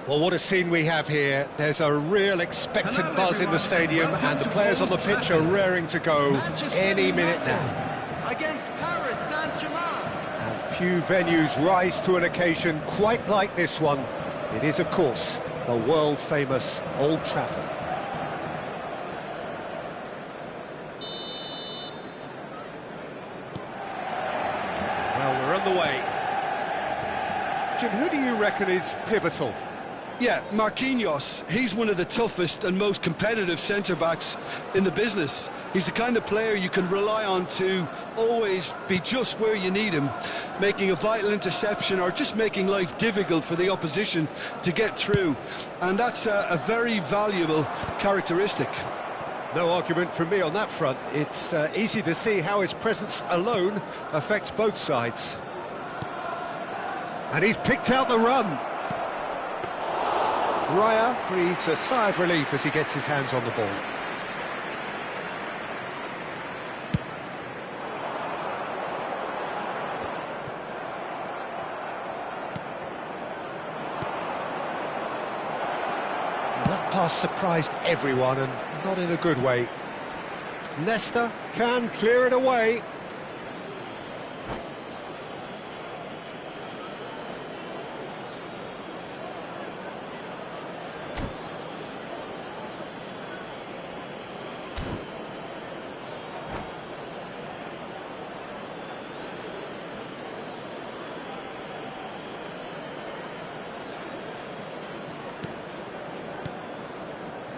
Well, what a scene we have here. There's a real expectant buzz in the stadium, and the players on the pitch are raring to go any minute now. Against Paris Saint-Germain. And few venues rise to an occasion quite like this one. It is, of course, the world-famous Old Trafford. Well, we're on the way. Jim, who do you reckon is pivotal? Yeah, Marquinhos, he's one of the toughest and most competitive centre-backs in the business. He's the kind of player you can rely on to always be just where you need him, making a vital interception or just making life difficult for the opposition to get through. And that's a very valuable characteristic. No argument from me on that front. It's easy to see how his presence alone affects both sides. And he's picked out the run. Raya breathes a sigh of relief as he gets his hands on the ball. That pass surprised everyone, and not in a good way. Nesta can clear it away.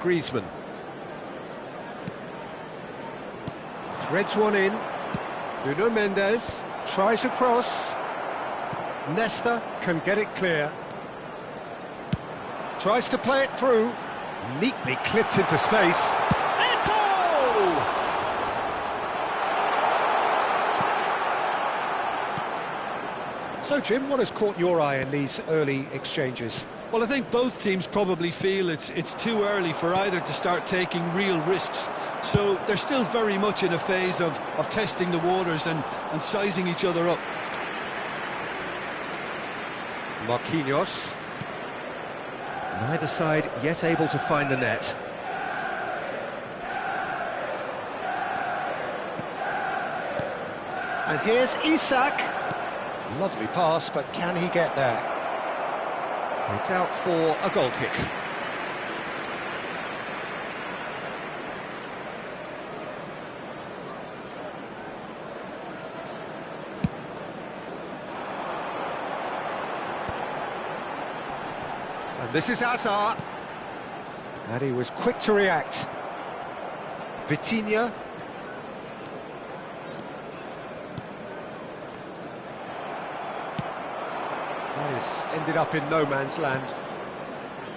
Griezmann threads one in. Nuno Mendes tries a cross. Nesta can get it clear. Tries to play it through. Neatly clipped into space. Eto'o! So, Jim, what has caught your eye in these early exchanges? Well, I think both teams probably feel it's too early for either to start taking real risks. So they're still very much in a phase of testing the waters and sizing each other up. Marquinhos. Neither side yet able to find the net. And here's Isak. Lovely pass, but can he get there? It's out for a goal kick. And this is Hazard. And he was quick to react. Vitinha. This ended up in no man's land.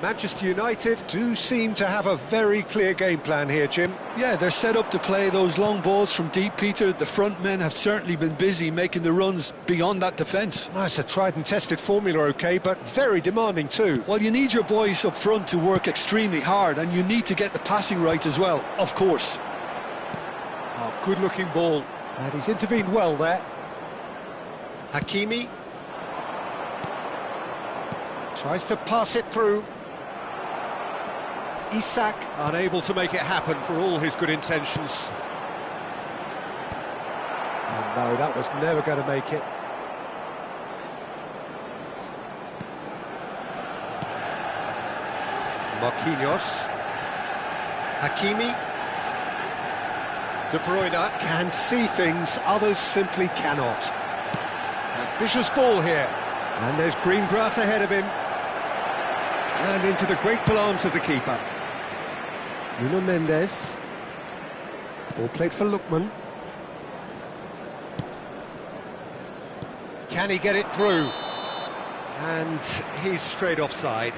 Manchester United do seem to have a very clear game plan here, Jim. Yeah, they're set up to play those long balls from deep, Peter. The front men have certainly been busy making the runs beyond that defence. Well, it's a tried and tested formula, OK, but very demanding too. Well, you need your boys up front to work extremely hard, and you need to get the passing right as well, of course. Oh, good-looking ball. And he's intervened well there. Hakimi. Tries to pass it through. Isak unable to make it happen for all his good intentions. Oh no, that was never going to make it. Marquinhos. Hakimi. De Bruyne can see things others simply cannot. Ambitious ball here. And there's green grass ahead of him. And into the grateful arms of the keeper. Nuno Mendes. Ball played for Lookman. Can he get it through? And he's straight offside.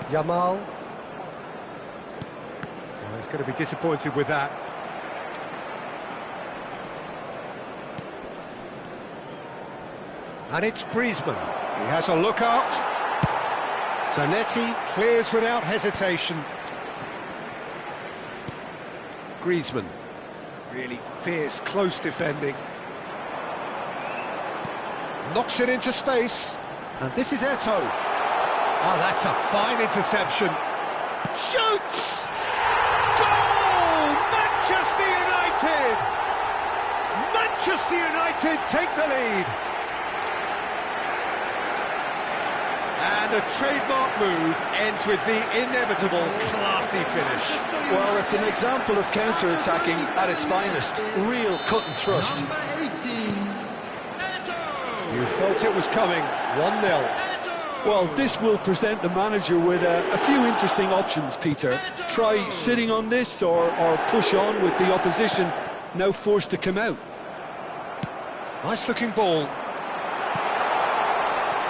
Yamal. Oh, he's going to be disappointed with that. And it's Griezmann. He has a look out. Zanetti clears without hesitation. Griezmann. Really fierce, close defending. Knocks it into space. And this is Eto'o. Oh, that's a fine interception. Shoots! Goal! Manchester United! Manchester United take the lead. And a trademark move ends with the inevitable classy finish. Well, it's an example of counter-attacking at its finest. Real cut and thrust. Number 18, Eto'o. You felt it was coming. 1-0. Eto'o. Well, this will present the manager with a few interesting options, Peter. Try sitting on this or push on with the opposition now forced to come out. Nice looking ball.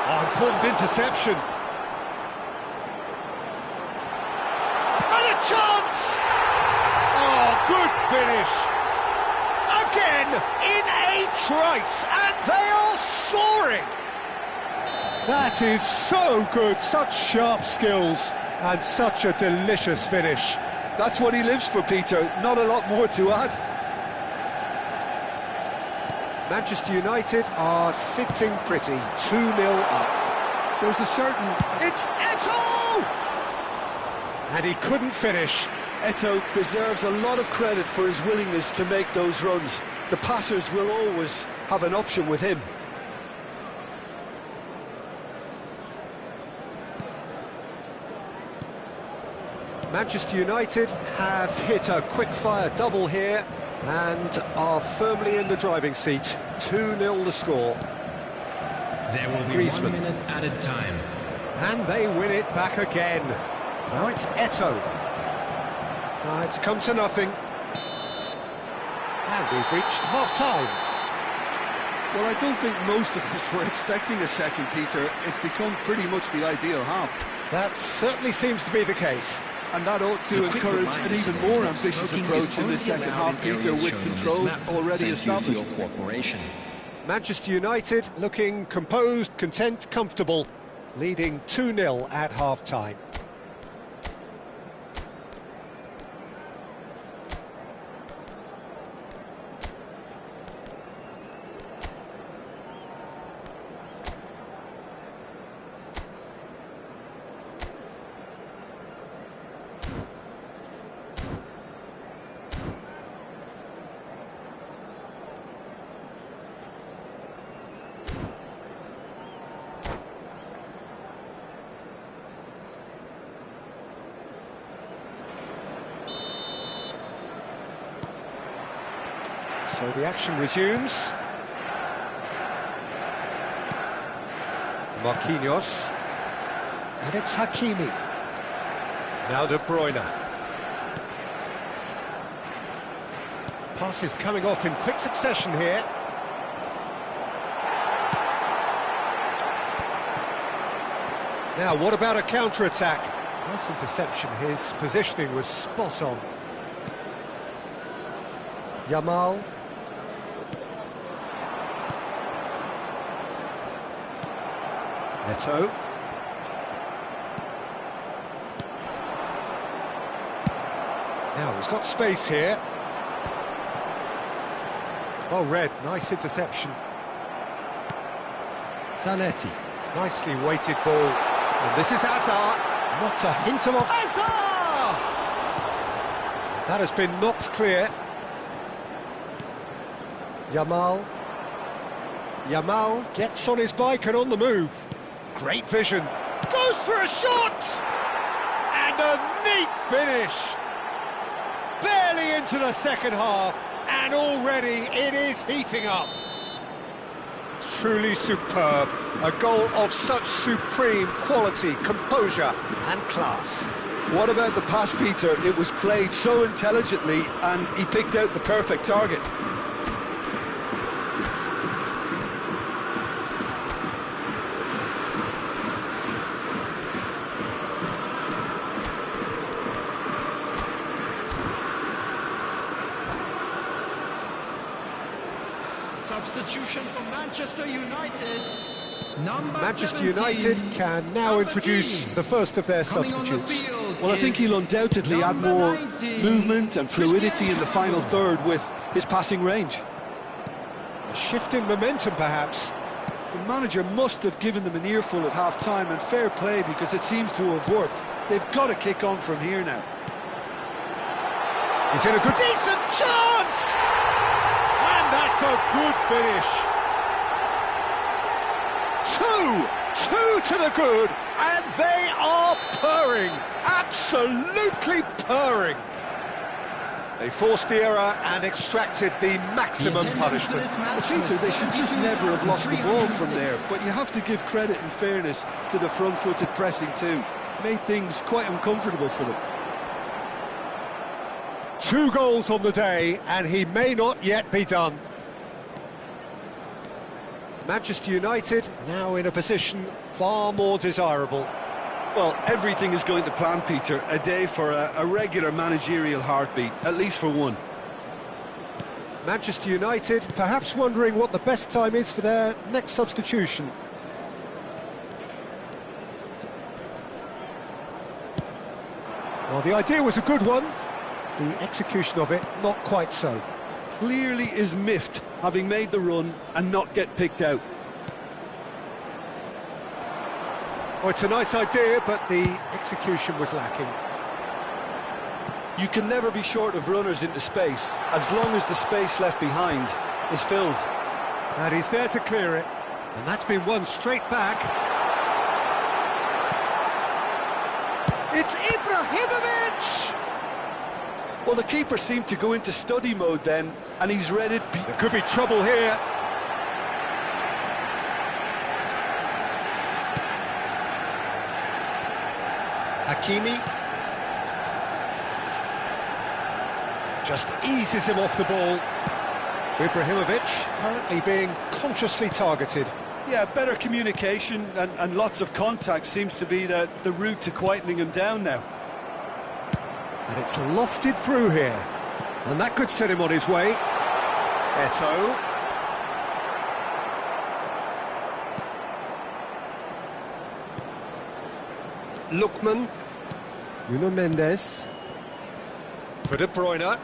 Oh, important interception. And a chance! Oh, good finish. Again, in a trice, and they are soaring. That is so good, such sharp skills, and such a delicious finish. That's what he lives for, Peter. Not a lot more to add. Manchester United are sitting pretty, 2-0 up. There's a certain... It's Eto'o! And he couldn't finish. Eto'o deserves a lot of credit for his willingness to make those runs. The passers will always have an option with him. Manchester United have hit a quick-fire double here and are firmly in the driving seat. 2-0 the score. There will be Griezmann. 1 minute added time. And they win it back again. Now it's Eto'o. It's come to nothing. And we've reached half-time. Well, I don't think most of us were expecting a second, Peter. It's become pretty much the ideal half. That certainly seems to be the case. And that ought to encourage an even more ambitious approach in the second half, Peter, with control already established. Manchester United looking composed, content, comfortable, leading 2-0 at half-time. So the action resumes. Marquinhos. And it's Hakimi. Now De Bruyne. Passes coming off in quick succession here. Now, what about a counter-attack? Nice interception. His positioning was spot on. Yamal. Eto'o. Now he's got space here. Well read, nice interception. Zanetti, nicely weighted ball. And this is Hazard. Not a hint of Hazard! That has been knocked clear. Yamal. Yamal gets on his bike and on the move. Great vision. Goes for a shot! And a neat finish. Barely into the second half, and already it is heating up. Truly superb. A goal of such supreme quality, composure and class. What about the pass, Peter? It was played so intelligently and he picked out the perfect target. Substitution for Manchester United. Manchester 17, United can now number introduce 10. the first of their Coming on the substitutes. field Well, I think is he'll undoubtedly add number more 19, movement and fluidity in the final third with his passing range. A shift in momentum, perhaps. The manager must have given them an earful at half-time, and fair play because it seems to have worked. They've got to kick on from here now. He's in a good... Decent chance! And that's a good finish. Two to the good, and they are purring. Absolutely purring. They forced the error and extracted the maximum punishment. Peter, they should just never have lost the ball from there, but you have to give credit and fairness to the front-footed pressing too. Made things quite uncomfortable for them. 2 goals on the day, and he may not yet be done. Manchester United now in a position far more desirable. Well, everything is going to plan, Peter. A day for a regular managerial heartbeat, at least for one. Manchester United perhaps wondering what the best time is for their next substitution. Well, the idea was a good one. The execution of it, not quite so. Clearly is miffed, having made the run and not get picked out. Oh, it's a nice idea, but the execution was lacking. You can never be short of runners into space, as long as the space left behind is filled. And he's there to clear it. And that's been won straight back. It's Ibrahimovic! Well, the keeper seemed to go into study mode then, and he's read it. There could be trouble here. Hakimi. Just eases him off the ball. Ibrahimovic currently being consciously targeted. Yeah, better communication and lots of contact seems to be the route to quietening him down now. And it's lofted through here. And that could set him on his way. Eto'o. Lookman. Nuno Mendes. For De Bruyne.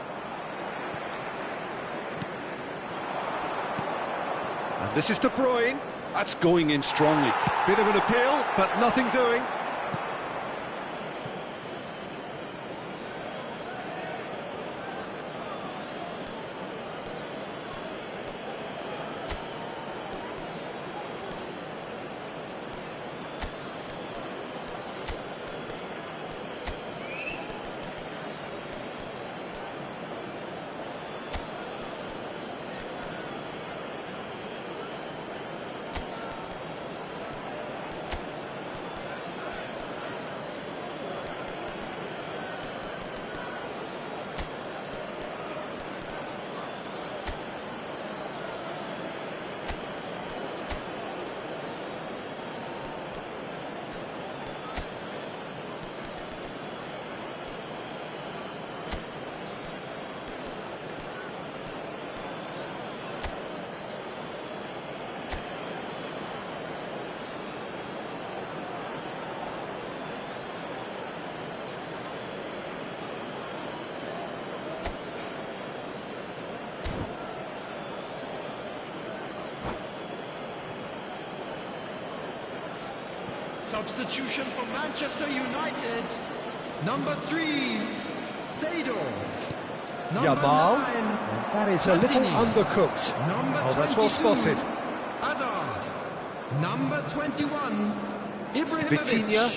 And this is De Bruyne. That's going in strongly. Bit of an appeal, but nothing doing. Substitution for Manchester United. Number 3, Seedorf. Number Yamal. 9, And that is a little Platini. undercooked. Number Oh, that's well 22, spotted. Hazard. Number 21, Ibrahimovic. Vitinha.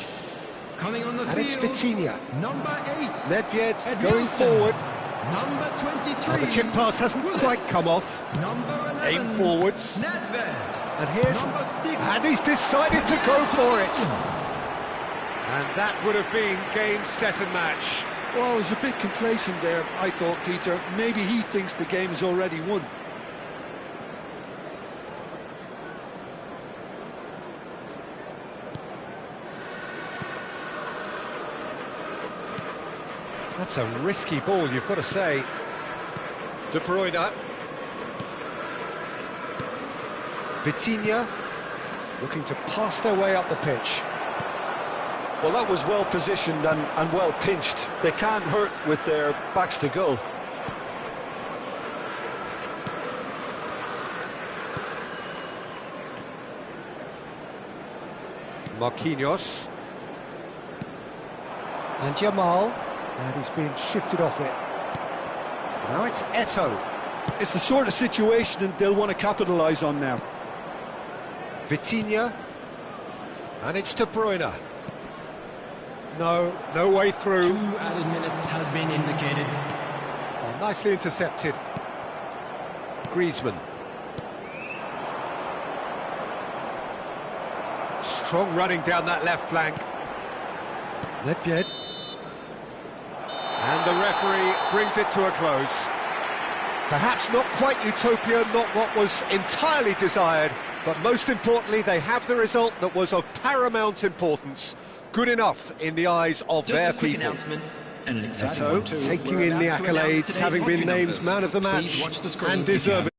Coming on the And it's field. Vitinha. Number 8, Nedved going forward. Number 23, Oh, the chip pass hasn't quite come off. Number 11, Aim forwards. Nedved. And here's... Number 6, And he's decided to go for it. And that would have been game, set and match. Well, I was a bit complacent there, I thought, Peter. Maybe he thinks the game is already won. That's a risky ball, you've got to say. De Bruyne. Vitinha. looking to pass their way up the pitch. Well, that was well positioned and well pinched. They can't hurt with their backs to goal. Marquinhos. And Jamal. And he's being shifted off it. Now it's Eto'o. It's the sort of situation that they'll want to capitalise on now. Vitinha. And it's De Bruyne. No way through. 2 added minutes has been indicated. Oh, nicely intercepted. Griezmann. Strong running down that left flank. Nedved. And the referee brings it to a close. Perhaps not quite utopia, not what was entirely desired, but most importantly, they have the result that was of paramount importance. Good enough in the eyes of their people. Eto'o taking in the accolades, having been named man of the match and deserving.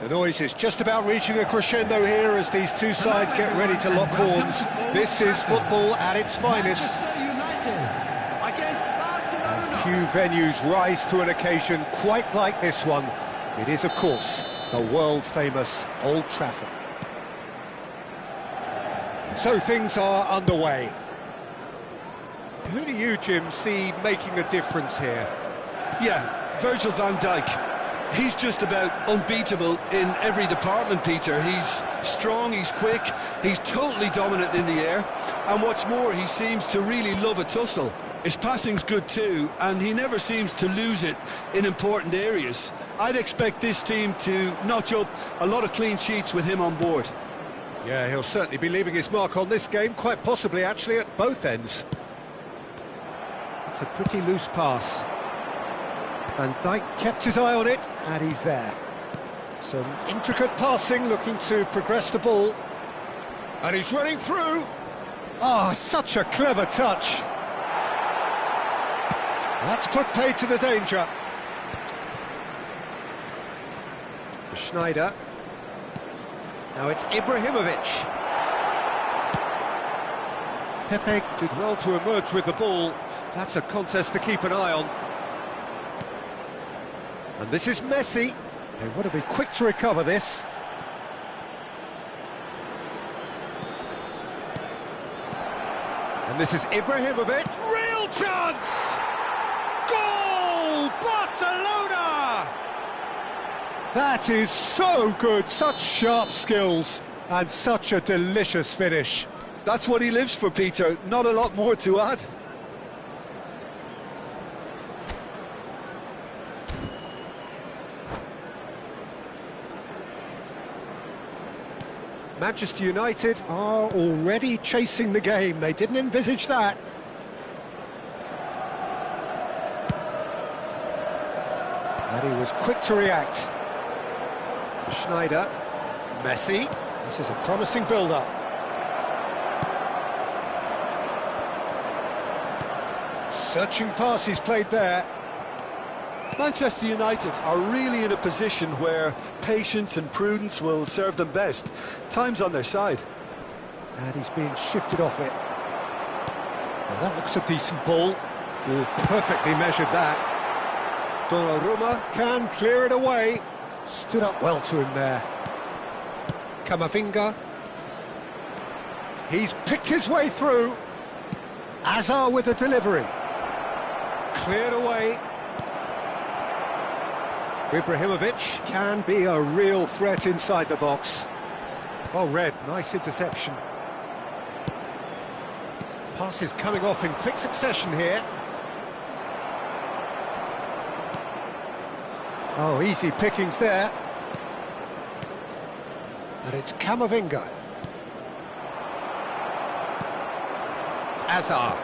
The noise is just about reaching a crescendo here as these two sides get ready to lock horns. This is football at its finest. Manchester United against Barcelona. Few venues rise to an occasion quite like this one. It is, of course, the world-famous Old Trafford. So things are underway. Who do you, Jim, see making a difference here? Yeah, Virgil van Dijk. He's just about unbeatable in every department, Peter. He's strong, he's quick, he's totally dominant in the air, and what's more, he seems to really love a tussle. His passing's good too, and he never seems to lose it in important areas. I'd expect this team to notch up a lot of clean sheets with him on board. Yeah, he'll certainly be leaving his mark on this game, quite possibly actually at both ends. It's a pretty loose pass. Van Dijk kept his eye on it, and he's there. Some intricate passing, looking to progress the ball. And he's running through. Oh, such a clever touch. That's put paid to the danger. Schneider. Now it's Ibrahimovic. Pepe did well to emerge with the ball. That's a contest to keep an eye on. And this is Messi. They want to be quick to recover this. And this is Ibrahimovic. Real chance! Goal! Barcelona! That is so good. Such sharp skills and such a delicious finish. That's what he lives for, Peter. Not a lot more to add. Manchester United are already chasing the game. They didn't envisage that. And he was quick to react. Schneider. Messi. This is a promising build-up. Searching pass he's played there. Manchester United are really in a position where patience and prudence will serve them best. Time's on their side. And he's being shifted off it. Well, that looks a decent ball. Oh, perfectly measured that. Donnarumma can clear it away. Stood up well to him there. Camavinga. He's picked his way through. Hazard with the delivery. Cleared away. Ibrahimovic can be a real threat inside the box. Well read, nice interception. Passes coming off in quick succession here. Oh, easy pickings there. And it's Camavinga. Hazard.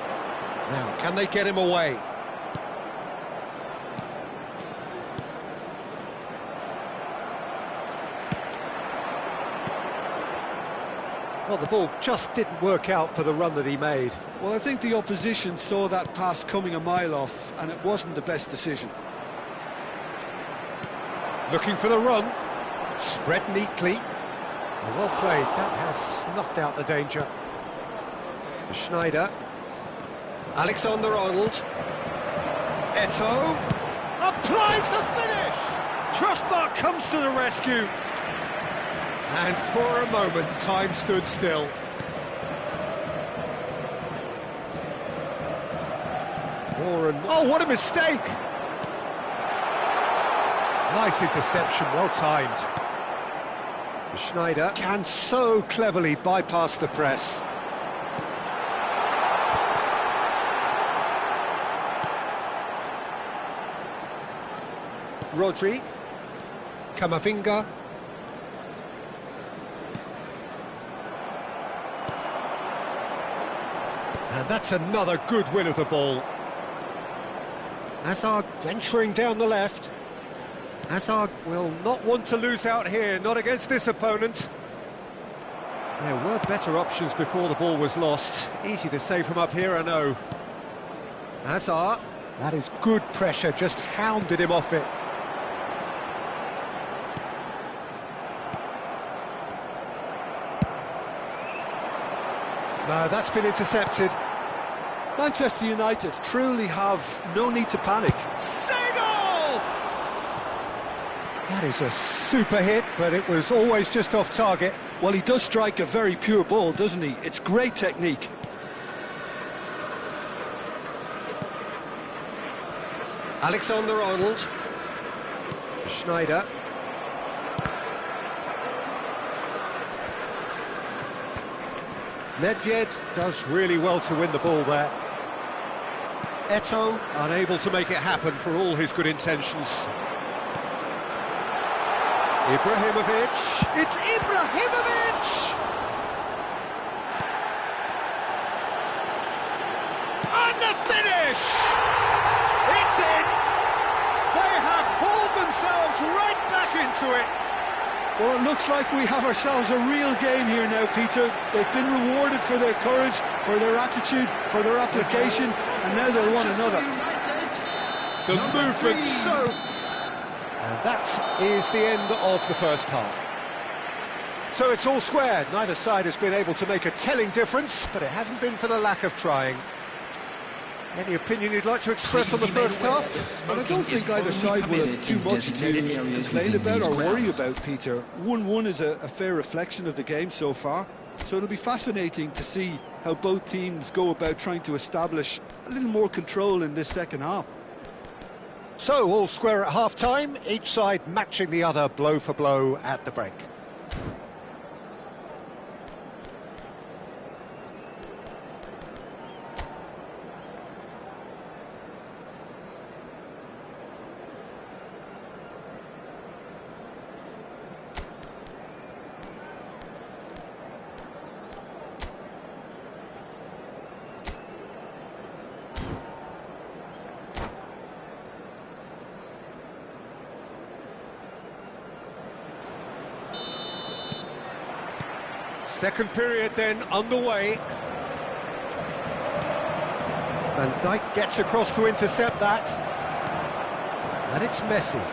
Now, can they get him away? Well, the ball just didn't work out for the run that he made. Well, I think the opposition saw that pass coming a mile off, and it wasn't the best decision. Looking for the run. Spread neatly. Well played. That has snuffed out the danger. Schneider. Alexander-Arnold. Eto'o. Applies the finish! Trustmark comes to the rescue. And for a moment, time stood still. More and more. Oh, what a mistake! Nice interception, well timed. Schneider can so cleverly bypass the press. Rodri. Camavinga. And that's another good win of the ball. Hazard venturing down the left. Hazard will not want to lose out here, not against this opponent. There were better options before the ball was lost. Easy to say from up here, I know. Hazard, that is good pressure, just hounded him off it. No, that's been intercepted. Manchester United truly have no need to panic. Seagull! That is a super hit, but it was always just off target. Well, he does strike a very pure ball, doesn't he? It's great technique. Alexander-Arnold. Schneider. Nedved does really well to win the ball there. Eto'o unable to make it happen for all his good intentions. Ibrahimovic. It's Ibrahimovic! And the finish! It's in! They have hauled themselves right back into it. Well, it looks like we have ourselves a real game here now, Peter. They've been rewarded for their courage, for their attitude, for their application, and now they'll want another. The movement so... And that is the end of the first half. So it's all square. Neither side has been able to make a telling difference, but it hasn't been for the lack of trying. Any opinion you'd like to express on the first half? Well, I don't think either side will have too much to complain about or worry about, Peter. 1-1 is a fair reflection of the game so far, so it'll be fascinating to see how both teams go about trying to establish a little more control in this second half. So, all square at half-time, each side matching the other blow for blow at the break. Second period then underway. Van Dijk gets across to intercept that. And it's Messi.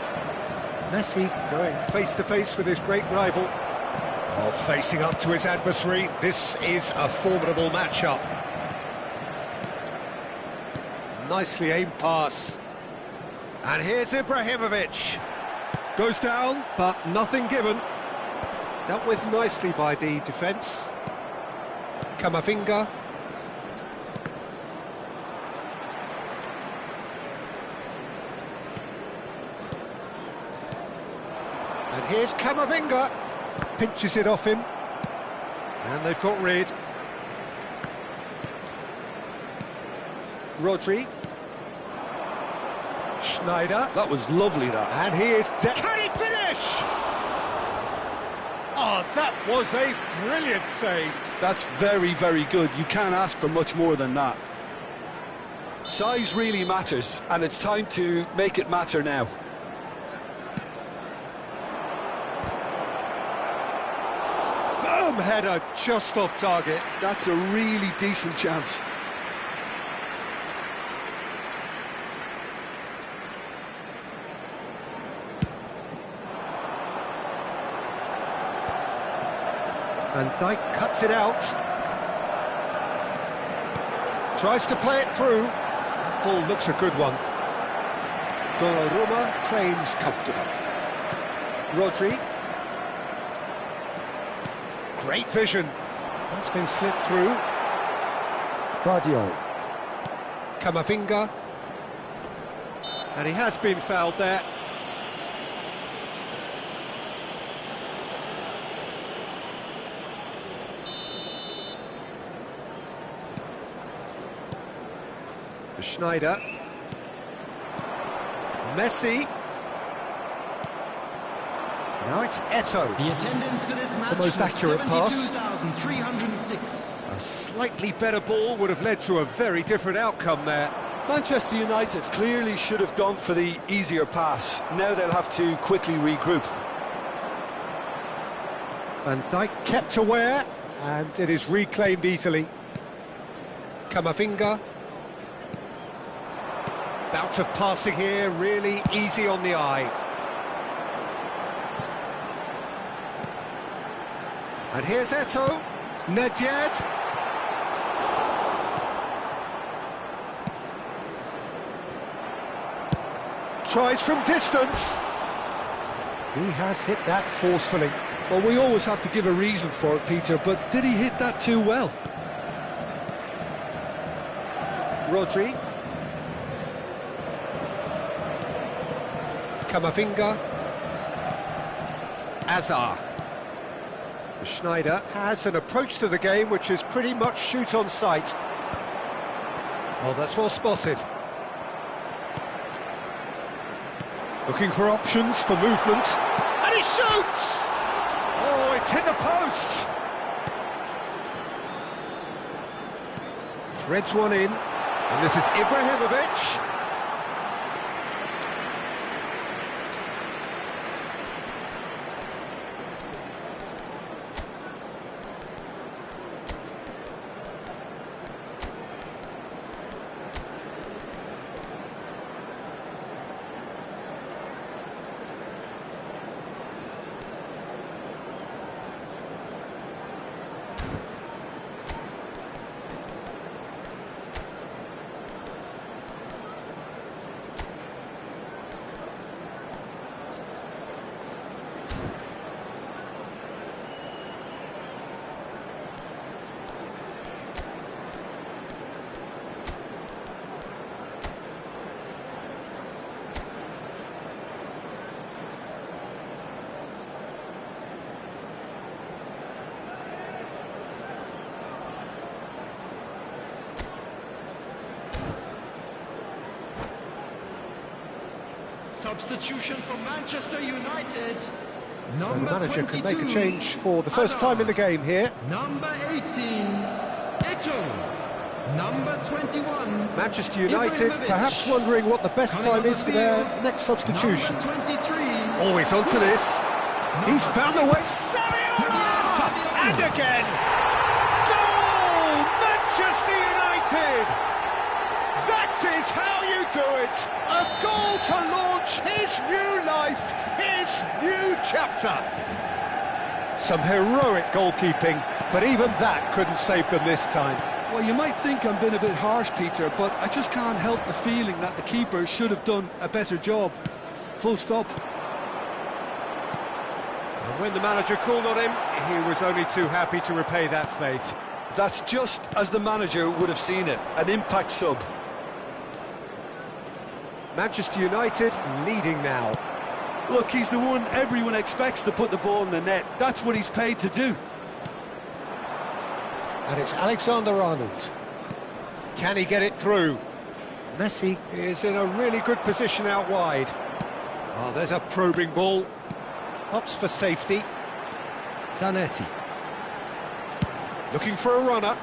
Messi going face-to-face with his great rival. Oh, facing up to his adversary. This is a formidable matchup. Nicely aimed pass. And here's Ibrahimovic. Goes down, but nothing given. Dealt with nicely by the defence. Camavinga. And here's Camavinga. Pinches it off him. And they've got rid. Rodri. Schneider. That was lovely, that. And he is... Can he finish? Oh, that was a brilliant save. That's very, very good. You can't ask for much more than that. Size really matters, and it's time to make it matter now. Firm header just off target. That's a really decent chance. Van Dijk cuts it out. Tries to play it through. That ball looks a good one. Donnarumma claims comfortable. Rodri. Great vision. That's been slipped through. Guardiola. Camavinga. And he has been fouled there. Schneider. Messi. Now it's Eto'o. The attendance for this match The most accurate pass. 72,306. A slightly better ball would have led to a very different outcome there. Manchester United clearly should have gone for the easier pass. Now they'll have to quickly regroup. Van Dijk kept aware, and it is reclaimed easily. Camavinga. Bout of passing here, really easy on the eye. And here's Eto'o. Nedved. tries from distance. He has hit that forcefully. Well, we always have to give a reason for it, Peter, but did he hit that too well? Rodri. Camavinga. Azar. Schneider has an approach to the game which is pretty much shoot on sight. Oh, that's well spotted. Looking for options for movement. And he shoots! Oh, it's hit the post! Threads one in. And this is Ibrahimovic. Substitution for Manchester United. So the Number manager 22. can make a change for the first time in the game here. Number 18, Eto'o. Number 21. Manchester United Ibrahimovic. perhaps wondering what the best Coming time on the is for their field, next substitution. Number 23. Oh, he's onto this. He's found the way. Saviola! And again! Goal! Manchester United! That is how you do it! A goal to launch his new life, his new chapter. Some heroic goalkeeping, but even that couldn't save them this time. Well, you might think I'm being a bit harsh, Peter, but I just can't help the feeling that the keeper should have done a better job. Full stop. And when the manager called on him, he was only too happy to repay that faith. That's just as the manager would have seen it, an impact sub. Manchester United leading now. Look, he's the one everyone expects to put the ball in the net. That's what he's paid to do. And it's Alexander-Arnold. Can he get it through? Messi is in a really good position out wide. Oh, there's a probing ball. Opts for safety. Zanetti. Looking for a runner.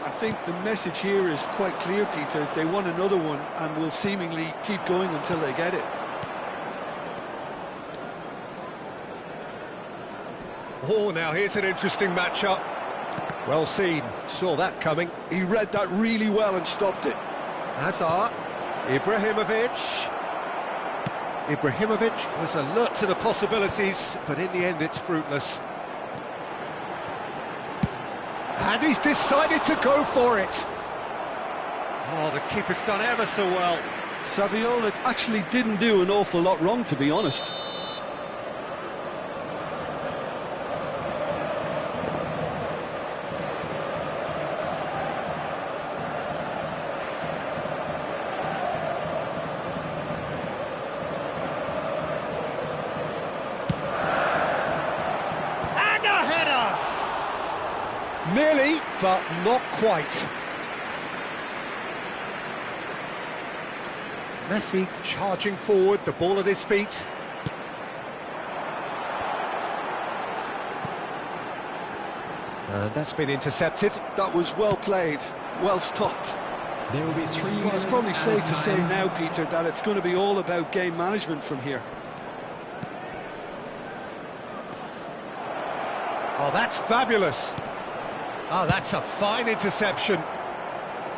I think the message here is quite clear, Peter. They want another one and will seemingly keep going until they get it. Oh, now here's an interesting matchup. Well seen, saw that coming. He read that really well and stopped it. Azar, Ibrahimovic. Ibrahimovic was alert to the possibilities, but in the end it's fruitless. And he's decided to go for it. Oh, the keeper's done ever so well. Saviola actually didn't do an awful lot wrong, to be honest. Nearly, but not quite. Messi charging forward, the ball at his feet. And that's been intercepted. That was well played, well stopped. There will be 3 Well, it's probably safe to say now, Peter, that it's going to be all about game management from here. Oh, that's fabulous. Oh, that's a fine interception.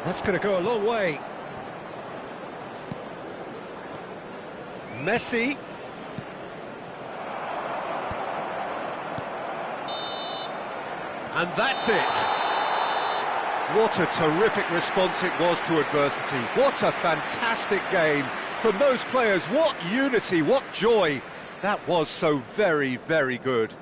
That's going to go a long way. Messi. And that's it. What a terrific response it was to adversity. What a fantastic game from those players. What unity, what joy. That was so very, very good.